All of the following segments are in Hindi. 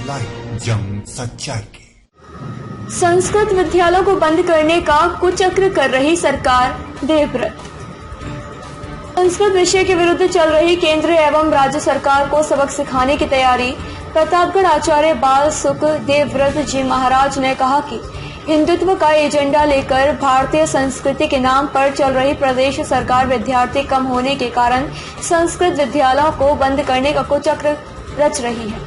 लाइव जंग सच्चाई की। संस्कृत विद्यालयों को बंद करने का कुचक्र कर रही सरकार देवव्रत। संस्कृत विषय के विरुद्ध चल रही केंद्र एवं राज्य सरकार को सबक सिखाने की तैयारी। प्रतापगढ़ आचार्य बाल सुख देवव्रत जी महाराज ने कहा कि हिंदुत्व का एजेंडा लेकर भारतीय संस्कृति के नाम पर चल रही प्रदेश सरकार विद्यार्थी कम होने के कारण संस्कृत विद्यालयों को बंद करने का कुचक्र रच रही है।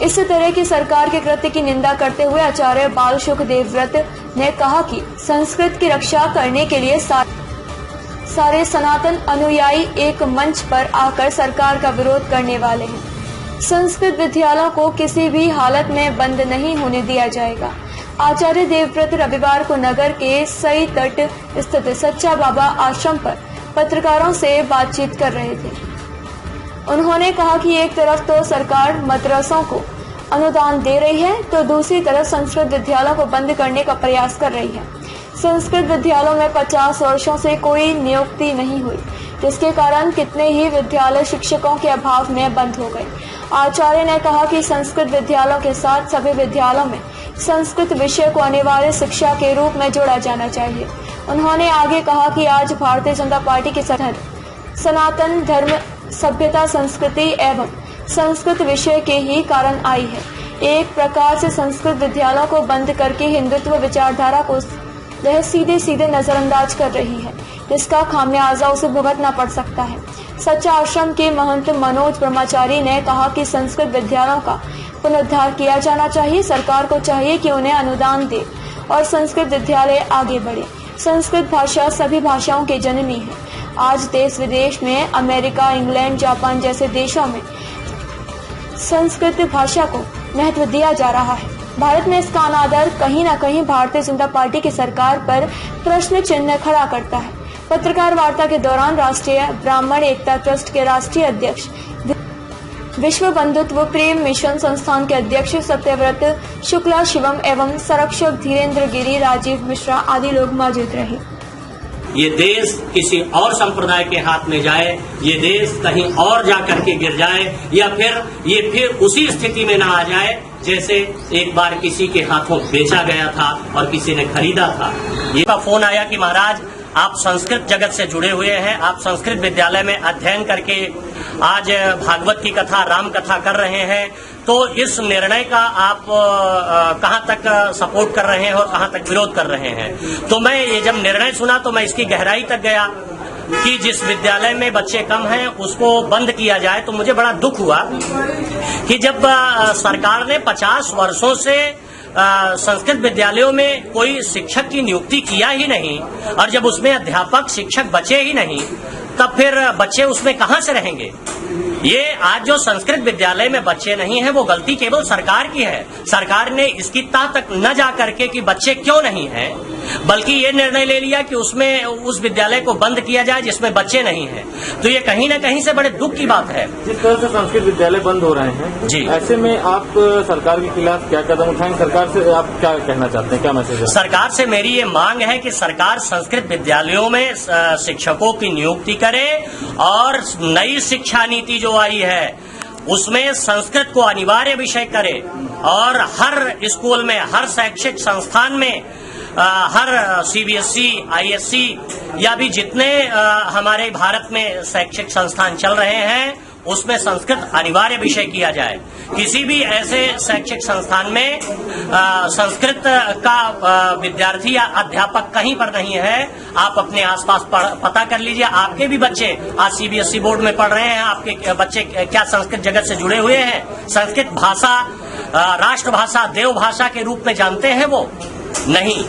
इस तरह की सरकार के कृत्य की निंदा करते हुए आचार्य बाल सुख देवव्रत ने कहा कि संस्कृत की रक्षा करने के लिए सारे सनातन अनुयायी एक मंच पर आकर सरकार का विरोध करने वाले हैं। संस्कृत विद्यालयों को किसी भी हालत में बंद नहीं होने दिया जाएगा। आचार्य देवव्रत रविवार को नगर के सई तट स्थित सच्चा बाबा आश्रम पर पत्रकारों से बातचीत कर रहे थे। उन्होंने कहा कि एक तरफ तो सरकार मदरसों को अनुदान दे रही है तो दूसरी तरफ संस्कृत विद्यालयों को बंद करने का प्रयास कर रही है। संस्कृत विद्यालयों में 50 वर्षों से कोई नियुक्ति नहीं हुई, जिसके कारण कितने ही विद्यालय शिक्षकों के अभाव में बंद हो गए। आचार्य ने कहा कि संस्कृत विद्यालयों के साथ सभी विद्यालयों में संस्कृत विषय को अनिवार्य शिक्षा के रूप में जोड़ा जाना चाहिए। उन्होंने आगे कहा कि आज भारतीय जनता पार्टी की सनातन धर्म सभ्यता संस्कृति एवं संस्कृत विषय के ही कारण आई है। एक प्रकार से संस्कृत विद्यालयों को बंद करके हिंदुत्व विचारधारा को वह सीधे सीधे नजरअंदाज कर रही है, जिसका खामियाजा उसे भुगतना पड़ सकता है। सच्चा आश्रम के महंत मनोज ब्रह्मचारी ने कहा कि संस्कृत विद्यालयों का पुनरुद्धार किया जाना चाहिए। सरकार को चाहिए कि उन्हें अनुदान दे और संस्कृत विद्यालय आगे बढ़े। संस्कृत भाषा सभी भाषाओं की जननी है। आज देश विदेश में अमेरिका, इंग्लैंड, जापान जैसे देशों में संस्कृत भाषा को महत्व दिया जा रहा है। भारत में इसका अनादर कहीं न कहीं भारतीय जनता पार्टी की सरकार पर प्रश्न चिन्ह खड़ा करता है। पत्रकार वार्ता के दौरान राष्ट्रीय ब्राह्मण एकता ट्रस्ट के राष्ट्रीय अध्यक्ष, विश्व बंधुत्व प्रेम मिशन संस्थान के अध्यक्ष सत्यव्रत शुक्ला शिवम एवं संरक्षक धीरेन्द्र गिरी, राजीव मिश्रा आदि लोग मौजूद रहे। ये देश किसी और संप्रदाय के हाथ में जाए, ये देश कहीं और जाकर के गिर जाए, या फिर ये उसी स्थिति में ना आ जाए जैसे एक बार किसी के हाथों बेचा गया था और किसी ने खरीदा था। ये का फोन आया कि महाराज आप संस्कृत जगत से जुड़े हुए हैं, आप संस्कृत विद्यालय में अध्ययन करके आज भागवत की कथा, राम कथा कर रहे हैं, तो इस निर्णय का आप कहां तक सपोर्ट कर रहे हैं और कहां तक विरोध कर रहे हैं। तो मैं ये जब निर्णय सुना तो मैं इसकी गहराई तक गया कि जिस विद्यालय में बच्चे कम हैं उसको बंद किया जाए। तो मुझे बड़ा दुख हुआ कि जब सरकार ने 50 वर्षों से संस्कृत विद्यालयों में कोई शिक्षक की नियुक्ति किया ही नहीं और जब उसमें अध्यापक शिक्षक बचे ही नहीं, तब फिर बच्चे उसमें कहां से रहेंगे। ये आज जो संस्कृत विद्यालय में बच्चे नहीं हैं वो गलती केवल सरकार की है। सरकार ने इसकी तह तक न जा करके कि बच्चे क्यों नहीं हैं, बल्कि ये निर्णय ले लिया कि उसमें उस विद्यालय को बंद किया जाए जिसमें बच्चे नहीं हैं। तो ये कहीं न कहीं से बड़े दुख की बात है। जिस तरह से संस्कृत विद्यालय बंद हो रहे हैं जी, ऐसे में आप सरकार के खिलाफ क्या कदम उठाएंगे? सरकार से आप क्या कहना चाहते हैं, क्या मैसेज है? सरकार से मेरी ये मांग है कि सरकार संस्कृत विद्यालयों में शिक्षकों की नियुक्ति करे और नई शिक्षा नीति जो आई है उसमें संस्कृत को अनिवार्य विषय करे और हर स्कूल में, हर शैक्षिक संस्थान में, हर सीबीएसई, आईएससी या भी जितने हमारे भारत में शैक्षिक संस्थान चल रहे हैं उसमें संस्कृत अनिवार्य विषय किया जाए। किसी भी ऐसे शैक्षिक संस्थान में संस्कृत का विद्यार्थी या अध्यापक कहीं पर नहीं है। आप अपने आसपास पता कर लीजिए। आपके भी बच्चे आज सीबीएसई बोर्ड में पढ़ रहे हैं, आपके बच्चे क्या संस्कृत जगत से जुड़े हुए हैं? संस्कृत भाषा राष्ट्रभाषा, देव भाषा के रूप में जानते हैं वो? नहीं।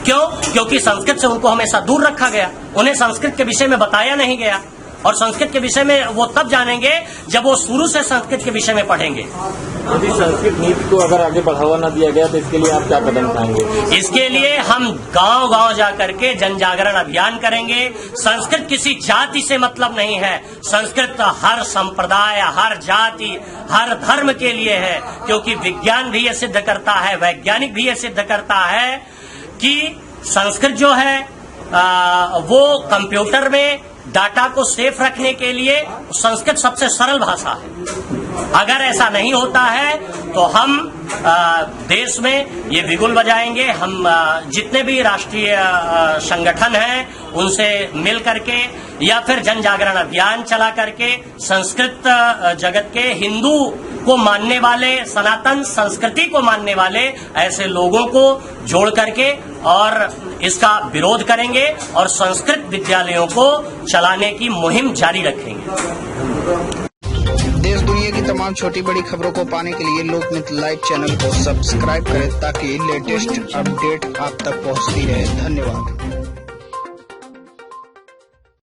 क्यों? क्योंकि संस्कृत से उनको हमेशा दूर रखा गया, उन्हें संस्कृत के विषय में बताया नहीं गया। और संस्कृत के विषय में वो तब जानेंगे जब वो शुरू से संस्कृत के विषय में पढ़ेंगे। यदि संस्कृत नीति को अगर आगे बढ़ावा न दिया गया तो इसके लिए आप क्या कदम उठाएंगे? इसके लिए हम गांव-गांव जाकर के जन जागरण अभियान करेंगे। संस्कृत किसी जाति से मतलब नहीं है। संस्कृत हर संप्रदाय, हर जाति, हर धर्म के लिए है, क्योंकि विज्ञान भी ये सिद्ध करता है, वैज्ञानिक भी ये सिद्ध करता है कि संस्कृत जो है वो कंप्यूटर में डाटा को सेफ रखने के लिए संस्कृत सबसे सरल भाषा है। अगर ऐसा नहीं होता है तो हम देश में ये बिगुल बजाएंगे। हम जितने भी राष्ट्रीय संगठन हैं उनसे मिल करके या फिर जन जागरण अभियान चला करके संस्कृत जगत के हिंदू को मानने वाले, सनातन संस्कृति को मानने वाले ऐसे लोगों को जोड़ करके और इसका विरोध करेंगे और संस्कृत विद्यालयों को चलाने की मुहिम जारी रखेंगे। देश दुनिया की तमाम छोटी बड़ी खबरों को पाने के लिए लोकमित्र लाइव चैनल को सब्सक्राइब करें ताकि लेटेस्ट अपडेट आप तक पहुंचती रहे। धन्यवाद।